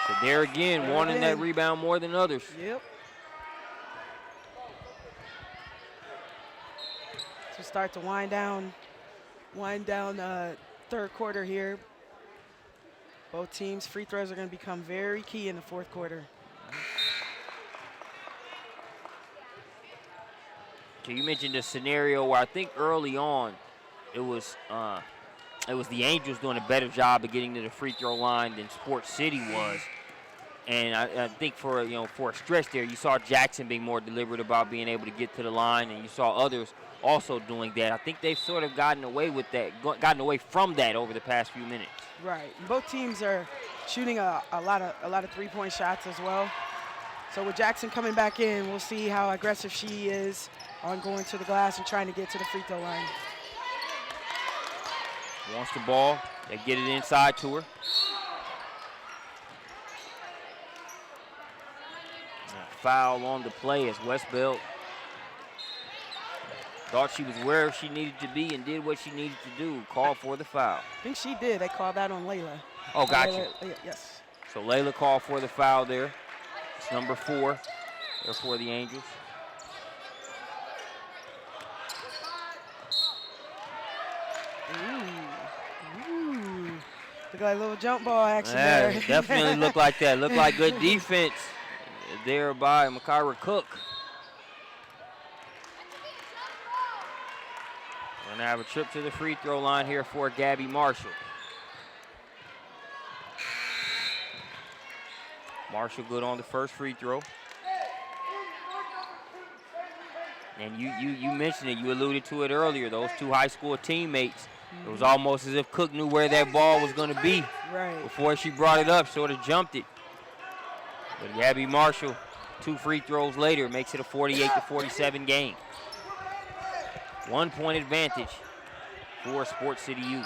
So there again, wanting that rebound more than others. Yep. So start to wind down third quarter here. Both teams' free throws are going to become very key in the fourth quarter. So you mentioned a scenario where I think early on it was the Angels doing a better job of getting to the free throw line than Sports City was. And I think for a stretch there, you saw Jackson being more deliberate about being able to get to the line, and you saw others also doing that. I think they've sort of gotten away from that over the past few minutes. Right. And both teams are shooting a lot of three-point shots as well. So with Jackson coming back in, we'll see how aggressive she is on going to the glass and trying to get to the free throw line. Wants the ball. They get it inside to her. Foul on the play as Westbeld thought she was where she needed to be and did what she needed to do. Called for the foul. I think she did. They called that on Layla. Oh, gotcha. Yes. So Layla called for the foul there. It's number 4 there for the Angels. Ooh. Look like a little jump ball action there. Definitely looked like that. Looked like good defense there by Makira Cook. We're going to have a trip to the free throw line here for Gabby Marshall. Marshall good on the first free throw. And you mentioned it, you alluded to it earlier, those two high school teammates. It was almost as if Cook knew where that ball was going to be before she brought it up, sort of jumped it. But Gabby Marshall, 2 free throws later, makes it a 48-47 game. 1 point advantage for Sports City U.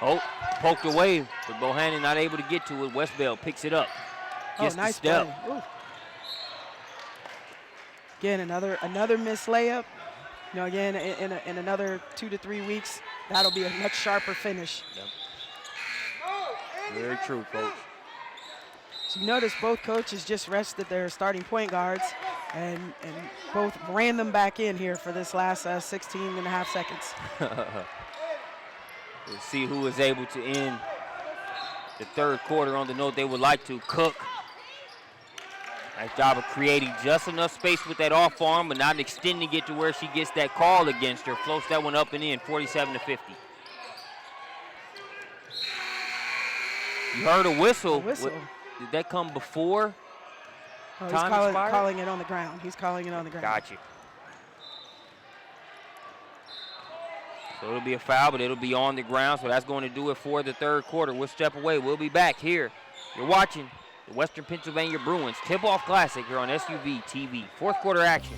Oh, poked away, but Bohannon not able to get to it. Westbeld picks it up. Gets nice the step. play. Ooh. Again, another missed layup. Again, in another 2 to 3 weeks, that'll be a much sharper finish. Yep. Very true, Coach. So you notice both coaches just rested their starting point guards and both ran them back in here for this last 16 and a half seconds. We'll see who is able to end the third quarter on the note they would like to. Cook. Nice job of creating just enough space with that off arm, but not extending it to where she gets that call against her. Floats that one up and in, 47-50. You heard a whistle. Did that come before Oh, time he's expired? calling it on the ground. He's calling it on the ground. Gotcha. So it'll be a foul, but it'll be on the ground, so that's going to do it for the third quarter. We'll step away. We'll be back here. You're watching the Western Pennsylvania Bruins Tip-Off Classic here on SUV TV. Fourth quarter action.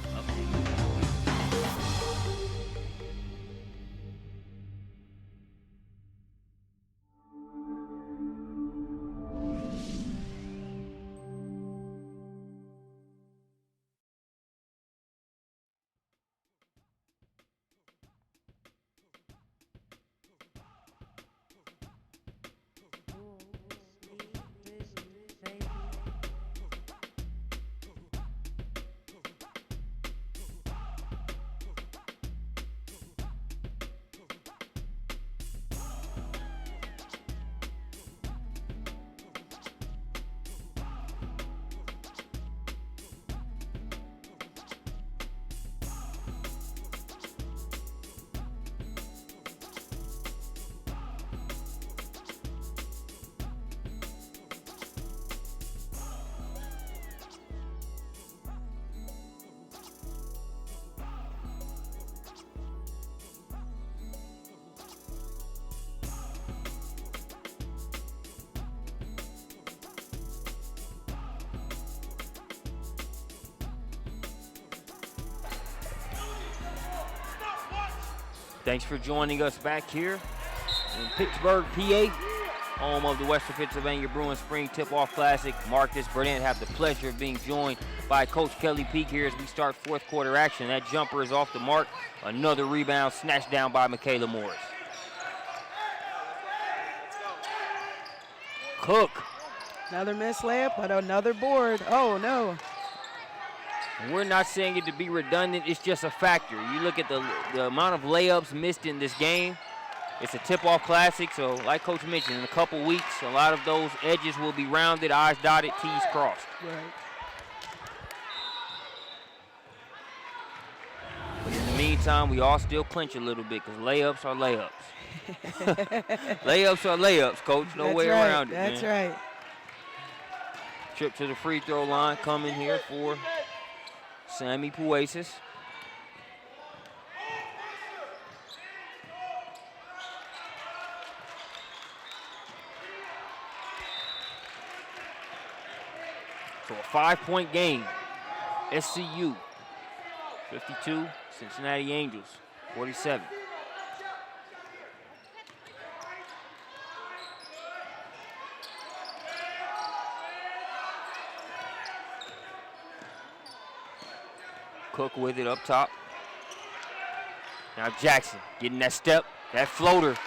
Thanks for joining us back here in Pittsburgh, PA, home of the Western Pennsylvania Bruins Spring Tip-Off Classic. Marcus Burnett have the pleasure of being joined by Coach Kelly Peak here as we start fourth quarter action. That jumper is off the mark. Another rebound snatched down by Michaela Morris. Cook. Another missed layup, but another board. Oh, no. And we're not saying it to be redundant, it's just a factor. You look at the amount of layups missed in this game. It's a tip-off classic, so like Coach mentioned, in a couple weeks, a lot of those edges will be rounded, I's dotted, T's crossed. Right. But in the meantime, we all still clinch a little bit because layups are layups. Layups are layups, Coach. No way around it, man. That's right. Trip to the free throw line coming here for Sammy Puesis. So a 5-point game. SCU 52, Cincinnati Angels 47. Cook with it up top. Now Jackson getting that step, that floater.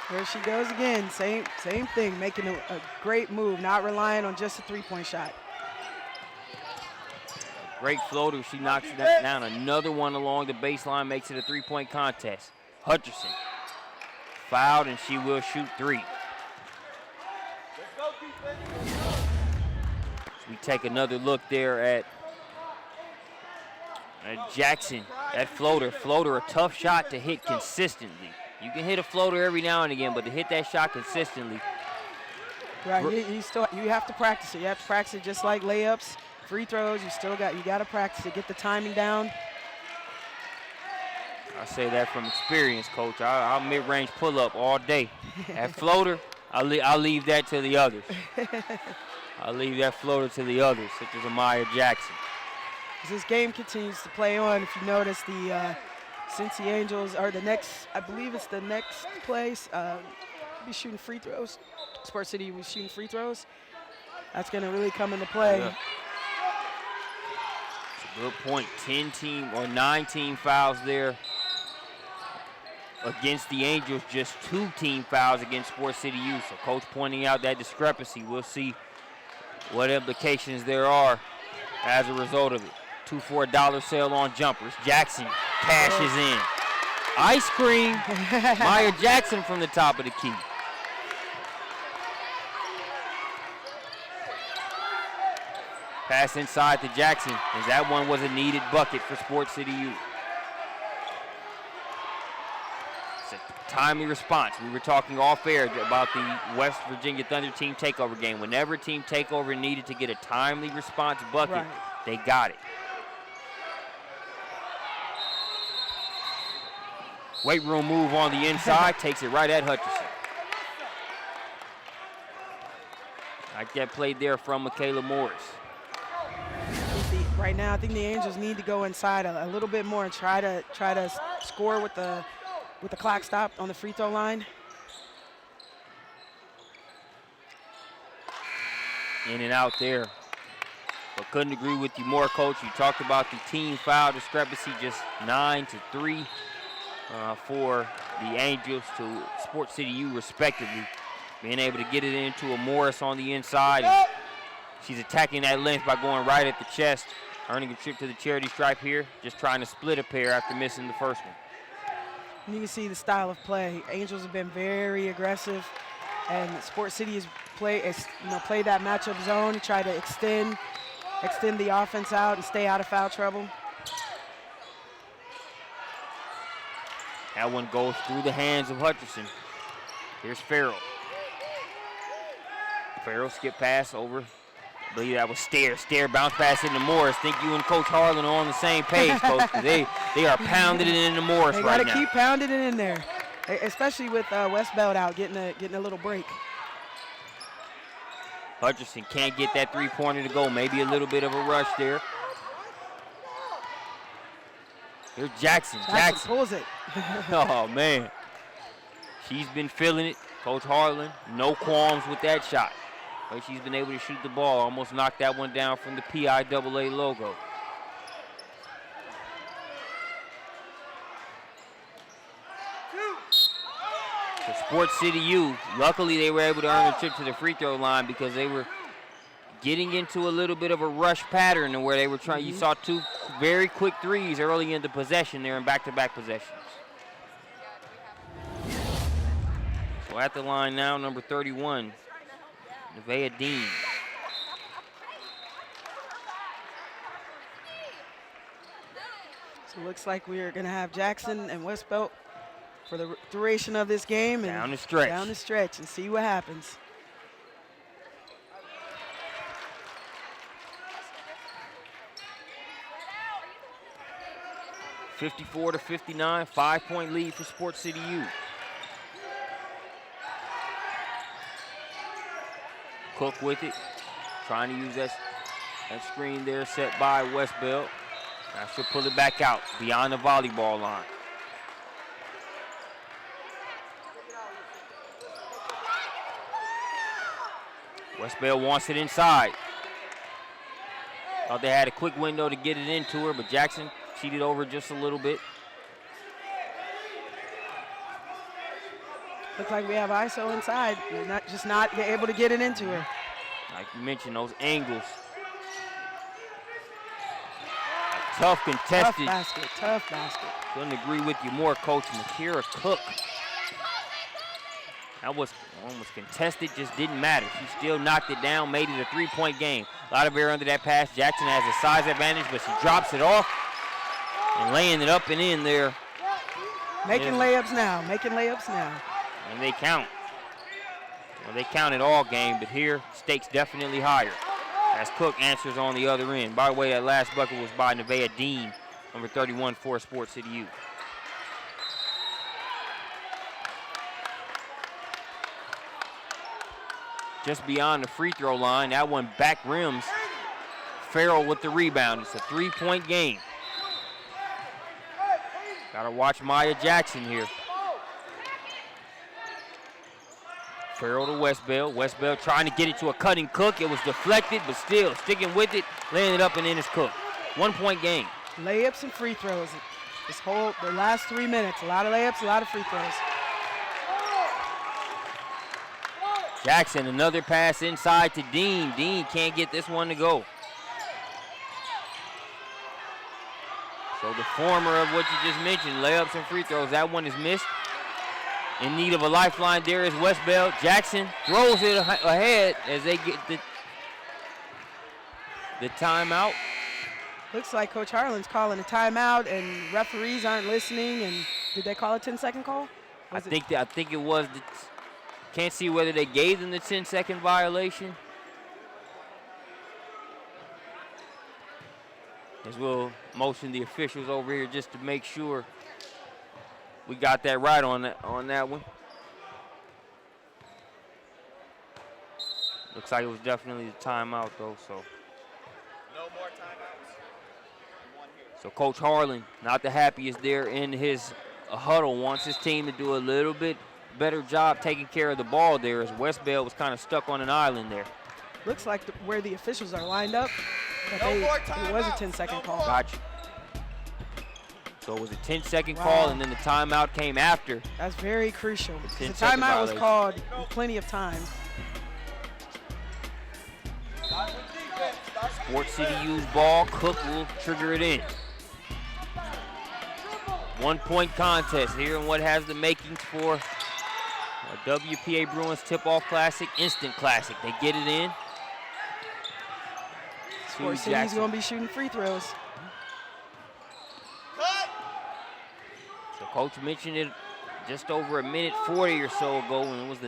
There she goes again. Same thing, making a great move, not relying on just a three-point shot. Great floater. She knocks that down. Another one along the baseline makes it a three-point contest. Hutcherson fouled, and she will shoot three. So we take another look there at Jackson. That floater, a tough shot to hit consistently. You can hit a floater every now and again, but to hit that shot consistently. Right, you have to practice it. You have to practice it just like layups, free throws. You got to practice it, get the timing down. I say that from experience, Coach. I'll mid-range pull up all day. That floater, I'll leave that to the others. I'll leave that floater to the others, such as Amaya Jackson. As this game continues to play on, if you notice, the Cincy Angels are the next, I believe it's the next place, be shooting free throws. Sport City was shooting free throws. That's going to really come into play. Yeah. It's a good point. 9 team fouls there against the Angels, just 2 team fouls against Sport City U. So Coach pointing out that discrepancy. We'll see what implications there are as a result of it. 2 for $1 sale on jumpers. Jackson cashes in. Ice cream. Maya Jackson from the top of the key. Pass inside to Jackson, as that one was a needed bucket for Sport City U. It's a timely response. We were talking off air about the West Virginia Thunder team takeover game. Whenever team takeover needed to get a timely response bucket, they got it. Weight room move on the inside, takes it right at Hutcherson. Like that played there from Michaela Morris. Right now, I think the Angels need to go inside a little bit more and try to score with the clock stopped on the free throw line. In and out there. But couldn't agree with you more, Coach. You talked about the team foul discrepancy, just 9-3 for the Angels to Sport City U respectively. Being able to get it into a Morris on the inside. And she's attacking that length by going right at the chest, earning a trip to the charity stripe here, just trying to split a pair after missing the first one. You can see the style of play. Angels have been very aggressive, and Sport City has played that matchup zone, try to extend the offense out and stay out of foul trouble. That one goes through the hands of Hutcherson. Here's Farrell. Farrell skip pass over. I believe that was Stair bounce pass into Morris. Think you and Coach Harlan are on the same page, Coach. They are pounding it into Morris right now. They got to keep pounding it in there, especially with Westbelt out, getting a little break. Hutcherson can't get that three-pointer to go. Maybe a little bit of a rush there. Here's Jackson. Jackson pulls it. Oh, man. She's been feeling it. Coach Harlan, no qualms with that shot. But she's been able to shoot the ball. Almost knocked that one down from the PIAA logo. So Sports City U, luckily they were able to earn a trip to the free throw line because they were getting into a little bit of a rush pattern where they were trying. You saw two very quick threes early in the possession there in back-to-back possessions. So at the line now, number 31, Nevaeh Dean. So it looks like we are going to have Jackson and Westbelt for the duration of this game. And Down the stretch. Down the stretch and see what happens. (54-59), 5-point lead for Sports City U. Cook with it, trying to use that screen there set by Westbelt. Now she'll pull it back out beyond the volleyball line. Westbelt wants it inside. Thought they had a quick window to get it into her, but Jackson cheated over just a little bit. Looks like we have ISO inside. We're not able to get it into her. Like you mentioned, those angles. A tough contested. Tough basket. Couldn't agree with you more, Coach. Makira Cook. That was almost contested, just didn't matter. She still knocked it down, made it a three-point game. A lot of air under that pass. Jackson has a size advantage, but she drops it off and laying it up and in there. Making layups now. And they count. Well, they counted all game, but here, stakes definitely higher as Cook answers on the other end. By the way, that last bucket was by Nevaeh Dean, number 31 for Sports City U. Just beyond the free throw line, that one back rims. Farrell with the rebound. It's a three-point game. Gotta watch Maya Jackson here. Farrell to Westbelt. Westbelt trying to get it to a cutting Cook. It was deflected, but still sticking with it, laying it up and in his Cook. 1-point game. Layups and free throws. The last 3 minutes, a lot of layups, a lot of free throws. Jackson, another pass inside to Dean. Dean can't get this one to go. So the former of what you just mentioned, layups and free throws, that one is missed. In need of a lifeline there is Westbelt. Jackson throws it ahead as they get the timeout. Looks like Coach Harlan's calling a timeout and referees aren't listening. And did they call a 10-second call? I think it was. Can't see whether they gave them the 10-second violation. As we'll motion the officials over here just to make sure we got that right on that one. Looks like it was definitely the timeout though, so. No more timeouts. So Coach Harlan, not the happiest there in his huddle, wants his team to do a little bit better job taking care of the ball there as Westbelt was kind of stuck on an island there. Looks like where the officials are lined up, it was a 10-second call. Gotcha. So it was a 10-second call, and then the timeout came after. That's very crucial. The 10-second timeout was violation. called plenty of times. Sports City U's ball. Cook will trigger it in. 1-point contest here in what has the makings for a WPA Bruins Tip-Off Classic, Instant Classic. They get it in. Sports City's going to be shooting free throws. So Coach mentioned it just over a minute 40 or so ago when it was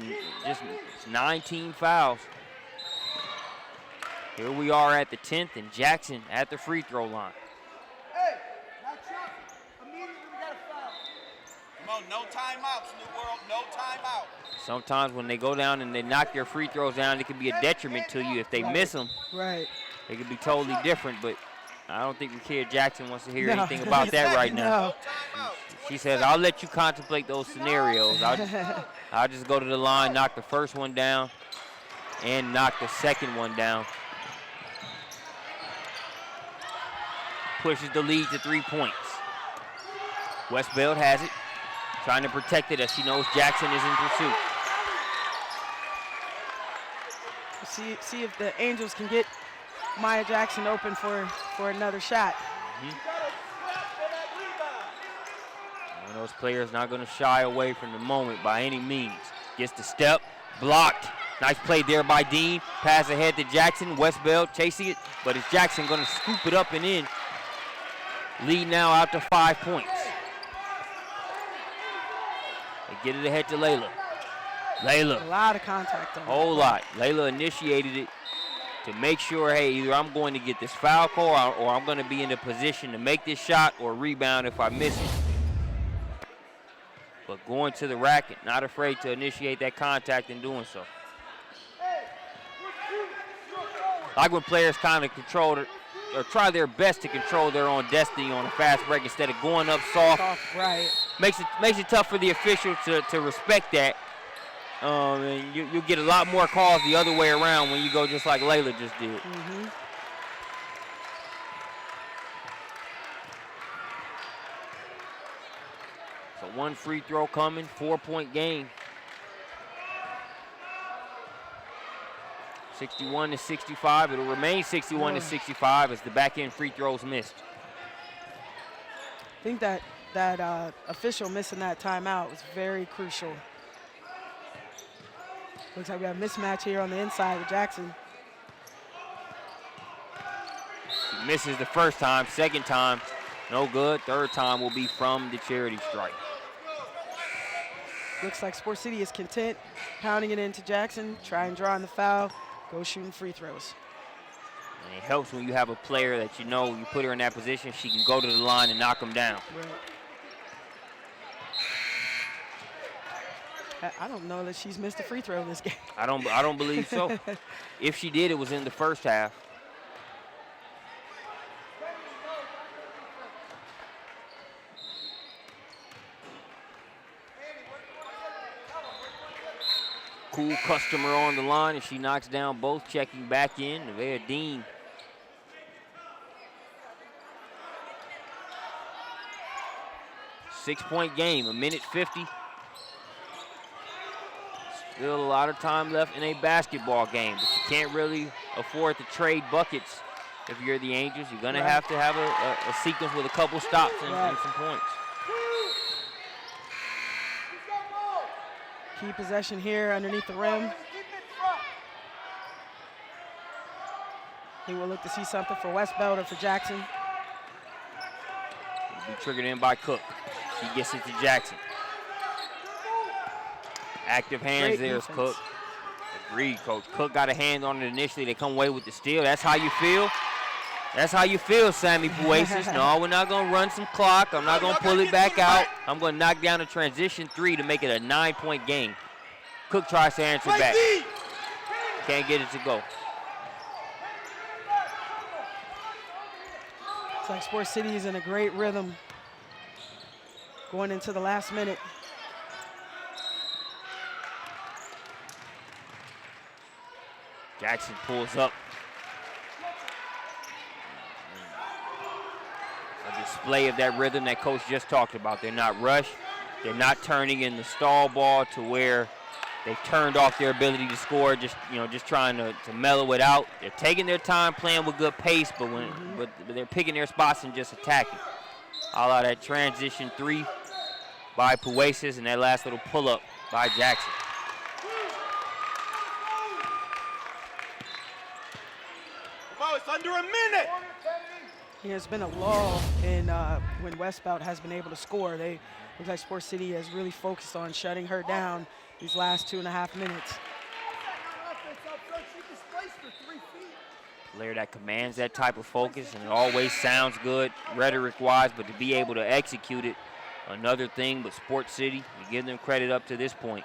just 19 fouls. Here we are at the 10th, and Jackson at the free throw line. Hey, that's up. Immediately we got a foul. Come on, no timeouts, New World, no timeout. Sometimes when they go down and they knock their free throws down, it can be a detriment to you. If they miss them, right, it can be totally different. But I don't think Rakia Jackson wants to hear anything about that right now. No. She says, I'll let you contemplate those scenarios. I'll just go to the line, knock the first one down, and knock the second one down. Pushes the lead to 3 points. Westbeld has it, trying to protect it as she knows Jackson is in pursuit. See if the Angels can get Maya Jackson open for another shot. One of those players not going to shy away from the moment by any means. Gets the step, blocked. Nice play there by Dean. Pass ahead to Jackson. Westbeld chasing it, but is Jackson going to scoop it up and in? Lead now out to 5 points. They get it ahead to Layla. Layla. A lot of contact on it. Whole lot. Layla initiated it to make sure, hey, either I'm going to get this foul call or I'm going to be in a position to make this shot or rebound if I miss it. But going to the racket, not afraid to initiate that contact in doing so. Like when players kind of control it, or try their best to control their own destiny on a fast break instead of going up soft. Right. Makes it tough for the official to respect that. And you get a lot more calls the other way around when you go just like Layla just did. So one free throw coming, 4-point game. 61-65. It'll remain 61-65 as the back end free throws missed. I think that official missing that timeout was very crucial. Looks like we have a mismatch here on the inside with Jackson. She misses the first time, second time, no good. Third time will be from the charity strike. Looks like Sport City is content, pounding it into Jackson, try and draw on the foul, go shooting free throws. And it helps when you have a player that you know, you put her in that position, she can go to the line and knock them down. Right. I don't know that she's missed a free throw in this game. I don't believe so. If she did, it was in the first half. Cool customer on the line, and she knocks down both, checking back in. Nevaeh Dean. Six-point game, 1:50. Still a lot of time left in a basketball game, but you can't really afford to trade buckets if you're the Angels. You're going to have to have a sequence with a couple stops and some points. Key possession here underneath the rim. He will look to see something for Westbeld or for Jackson. It'll be triggered in by Cook. She gets it to Jackson. Active hands. Great there's defense. Cook. Agreed, Coach. Cook got a hand on it initially. They come away with the steal. That's how you feel? That's how you feel, Sammy Puesis. No, we're not going to run some clock. I'm not going to pull it back out. I'm going to knock down a transition three to make it a 9-point game. Cook tries to answer back. Can't get it to go. It's like Sport City is in a great rhythm going into the last minute. Jackson pulls up. A display of that rhythm that coach just talked about. They're not rushed. They're not turning in the stall ball to where they've turned off their ability to score, just trying to mellow it out. They're taking their time, playing with good pace, but they're picking their spots and just attacking. All out that transition three by Puesis and that last little pull-up by Jackson. It's under a minute. There's been a lull in when Westbeld has been able to score. Looks like Sport City has really focused on shutting her down these last 2.5 minutes. Player that commands that type of focus, and it always sounds good rhetoric-wise, but to be able to execute it, another thing. But Sport City, we give them credit up to this point,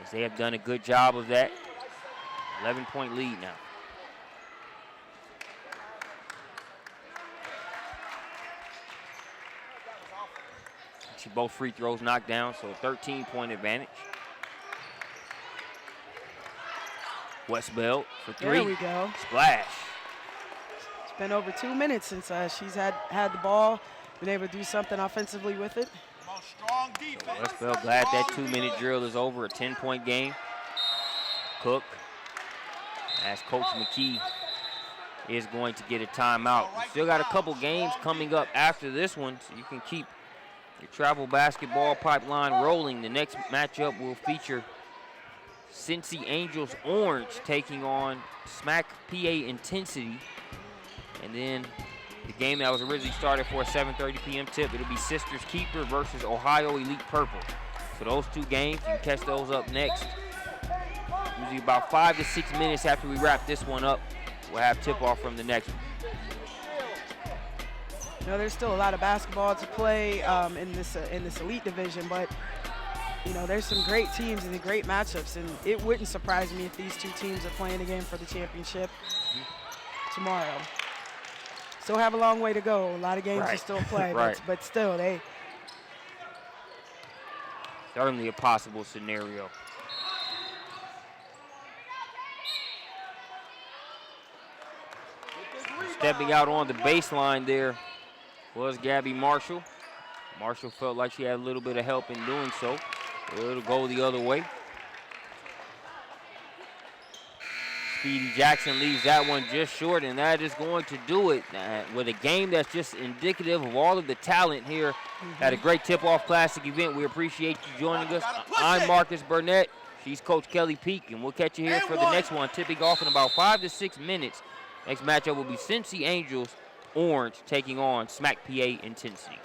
as they have done a good job of that. 11-point lead now. See both free throws knocked down, so a 13-point advantage. Westbeld for three. There we go. Splash. It's been over 2 minutes since she's had the ball, been able to do something offensively with it. Come on, strong defense. Westbeld glad that 2-minute drill is over, a 10-point game. Cook, as Coach McKee is going to get a timeout. You still got a couple games coming up after this one, so you can keep your travel basketball pipeline rolling. The next matchup will feature Cincy Angels Orange taking on Smack PA Intensity. And then the game that was originally started for a 7:30 p.m. tip, it'll be Sisters Keeper versus Ohio Elite Purple. So those two games, you can catch those up next. Usually about 5 to 6 minutes after we wrap this one up, we'll have tip-off from the next one. You know, there's still a lot of basketball to play in this elite division, but you know, there's some great teams and great matchups, and it wouldn't surprise me if these two teams are playing again for the championship tomorrow. Still have a long way to go. A lot of games to still play, but still, they certainly a possible scenario. Stepping out on the baseline there was Gabby Marshall. Marshall felt like she had a little bit of help in doing so. It'll go the other way. Speedy Jackson leaves that one just short, and that is going to do it. With a game that's just indicative of all of the talent here at a great tip-off classic event. We appreciate you joining us. I'm Marcus Burnett. She's Coach Kelly Peak, and we'll catch you here for the next one, tipping off in about 5 to 6 minutes. Next matchup will be Cincy Angels Orange taking on Smack PA Intensity.